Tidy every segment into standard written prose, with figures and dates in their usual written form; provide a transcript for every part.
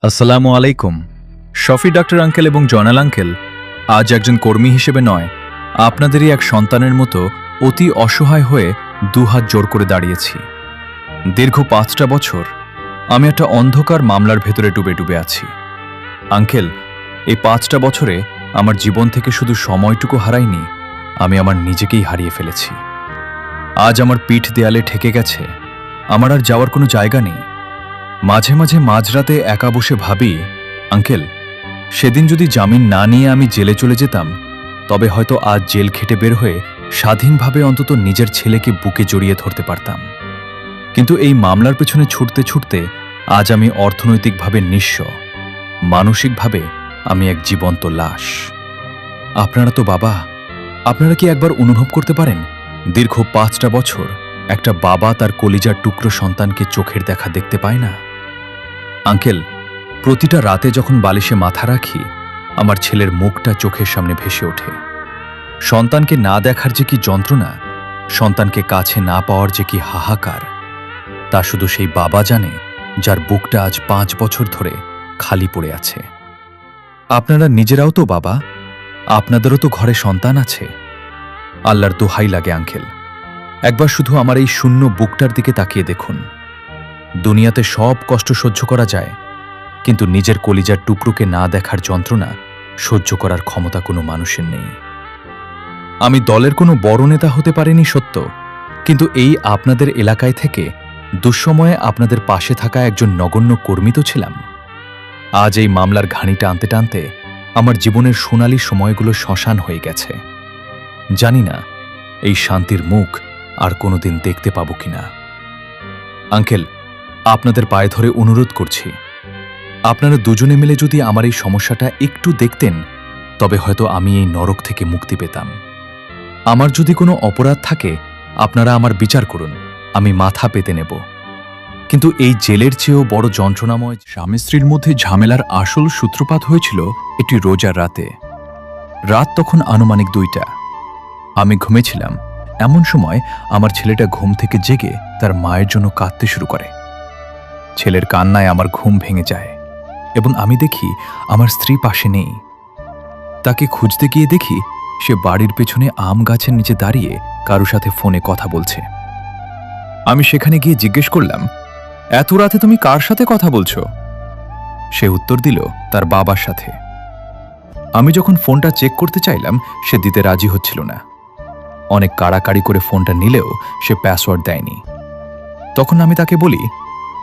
আসসালামু আলাইকুম। Shafi doctor uncle এবং জয়নাল আঙ্কেল, আজ একজন কর্মী হিসেবে নয়, আপনাদেরই এক সন্তানের মতো অতি অসহায় হয়ে দুহাত জোর করে দাঁড়িয়েছি। দীর্ঘ 5টা বছর আমি একটা অন্ধকার মামলার ভেতরে ডুবে ডুবে আছি। আঙ্কেল, এই 5টা বছরে আমার জীবন থেকে শুধু সময়টুকু হারাইনি, আমি আমার নিজেকেই হারিয়ে ফেলেছি। আজ আমার পিঠ দেয়ালে ঠেকে গেছে, আমার আর যাওয়ার কোনো জায়গা নেই। মাঝে মাঝে মাঝরাতে একা বসে ভাবি, আঙ্কেল, সেদিন যদি জামিন না নিয়ে আমি জেলে চলে যেতাম, তবে হয়তো আজ জেল খেটে বের হয়ে স্বাধীনভাবে অন্তত নিজের ছেলেকে বুকে জড়িয়ে ধরতে পারতাম। কিন্তু এই মামলার পেছনে ছুটতে ছুটতে আজ আমি অর্থনৈতিকভাবে নিঃস্ব, মানসিকভাবে আমি এক জীবন্ত লাশ। আপনারা তো বাবা, আপনারা কি একবার অনুভব করতে পারেন দীর্ঘ 5টা বছর একটা বাবা তার কলিজার টুকরো সন্তানকে চোখের দেখা দেখতে পায় না? আঙ্কেল, প্রতিটা রাতে যখন বালিশে মাথা রাখি, আমার ছেলের মুখটা চোখের সামনে ভেসে ওঠে। সন্তানকে না দেখার যে কি যন্ত্রণা, সন্তানকে কাছে না পাওয়ার যে কি হাহাকার, তা শুধু সেই বাবা জানে যার বুকটা আজ 5 বছর ধরে খালি পড়ে আছে। আপনারা নিজেরাও তো বাবা, আপনাদেরও তো ঘরে সন্তান আছে। আল্লাহর দোহাই লাগে আঙ্কেল, একবার শুধু আমার এই শূন্য বুকটার দিকে তাকিয়ে দেখুন। দুনিয়াতে সব কষ্ট সহ্য করা যায়, কিন্তু নিজের কলিজার টুকরোকে না দেখার যন্ত্রণা সহ্য করার ক্ষমতা কোনো মানুষের নেই। আমি দলের কোনো বড় নেতা হতে পারিনি সত্য, কিন্তু এই আপনাদের এলাকায় থেকে দুঃসময়ে আপনাদের পাশে থাকা একজন নগণ্য কর্মী তো ছিলাম। আজ এই মামলার ঘানি টানতে টানতে আমার জীবনের সোনালী সময়গুলো শ্মশান হয়ে গেছে। জানি না এই শান্তির মুখ আর কোনোদিন দেখতে পাবো কিনা। আঙ্কেল, আপনাদের পায়ে ধরে অনুরোধ করছি, আপনারা দুজনে মিলে যদি আমার এই সমস্যাটা একটু দেখতেন, তবে হয়তো আমি এই নরক থেকে মুক্তি পেতাম। আমার যদি কোনো অপরাধ থাকে, আপনারা আমার বিচার করুন, আমি মাথা পেতে নেব। কিন্তু এই জেলের চেয়েও বড় যন্ত্রণাময় স্বামী স্ত্রীর মধ্যে ঝামেলার আসল সূত্রপাত হয়েছিল একটি রোজার রাতে। রাত তখন আনুমানিক 2টা। আমি ঘুমেছিলাম, এমন সময় আমার ছেলেটা ঘুম থেকে জেগে তার মায়ের জন্য কাঁদতে শুরু করে। ছেলের কান্নায় আমার ঘুম ভেঙে যায় এবং আমি দেখি আমার স্ত্রী পাশে নেই। তাকে খুঁজতে গিয়ে দেখি সে বাড়ির পেছনে আম গাছের নিচে দাঁড়িয়ে কারো সাথে ফোনে কথা বলছে। আমি সেখানে গিয়ে জিজ্ঞেস করলাম, এত রাতে তুমি কার সাথে কথা বলছো? সে উত্তর দিল, তার বাবার সাথে। আমি যখন ফোনটা চেক করতে চাইলাম, সে দিতে রাজি হচ্ছিল না। অনেক কাড়াকাড়ি করে ফোনটা নিলেও সে পাসওয়ার্ড দেয়নি। তখন আমি তাকে বলি,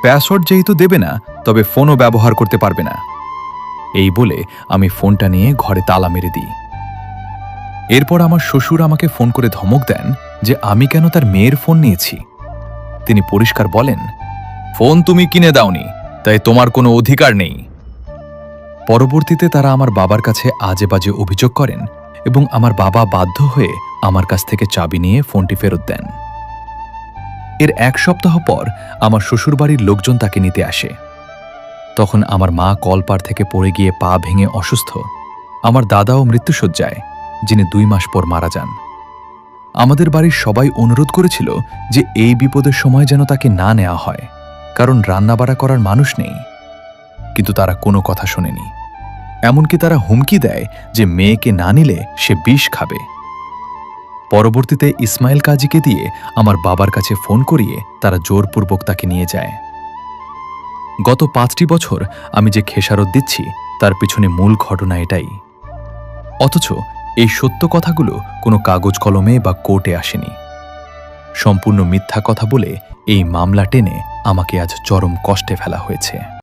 পাসওয়ার্ড যেহেতু দেবে না, তবে ফোনও ব্যবহার করতে পারবে না। এই বলে আমি ফোনটা নিয়ে ঘরে তালা মেরে দিই। এরপর আমার শ্বশুর আমাকে ফোন করে ধমক দেন যে আমি কেন তার মেয়ের ফোন নিয়েছি। তিনি পরিষ্কার বলেন, ফোন তুমি কিনে দাওনি, তাই তোমার কোনো অধিকার নেই। পরবর্তীতে তারা আমার বাবার কাছে আজে বাজে অভিযোগ করেন এবং আমার বাবা বাধ্য হয়ে আমার কাছ থেকে চাবি নিয়ে ফোনটি ফেরত দেন। এর 1 সপ্তাহ পর আমার শ্বশুরবাড়ির লোকজন তাকে নিতে আসে। তখন আমার মা কলপার থেকে পড়ে গিয়ে পা ভেঙে অসুস্থ। আমার দাদাও মৃত্যুশয্যায়, যিনি 2 মাস পর মারা যান। আমাদের বাড়ির সবাই অনুরোধ করেছিল যে এই বিপদের সময় যেন তাকে না নেওয়া হয়, কারণ রান্নাবাড়া করার মানুষ নেই। কিন্তু তারা কোনো কথা শোনেনি। এমনকি তারা হুমকি দেয় যে মেয়েকে না নিলে সে বিষ খাবে। পরবর্তীতে ইসমাইল কাজীকে দিয়ে আমার বাবার কাছে ফোন করিয়ে তারা জোরপূর্বক তাকে নিয়ে যায়। গত 5টি বছর আমি যে খেসারত দিচ্ছি, তার পিছনে মূল ঘটনা এটাই। অথচ এই সত্য কথাগুলো কোনো কাগজ কলমে বা কোর্টে আসেনি। সম্পূর্ণ মিথ্যা কথা বলে এই মামলা টেনে আমাকে আজ চরম কষ্টে ফেলা হয়েছে।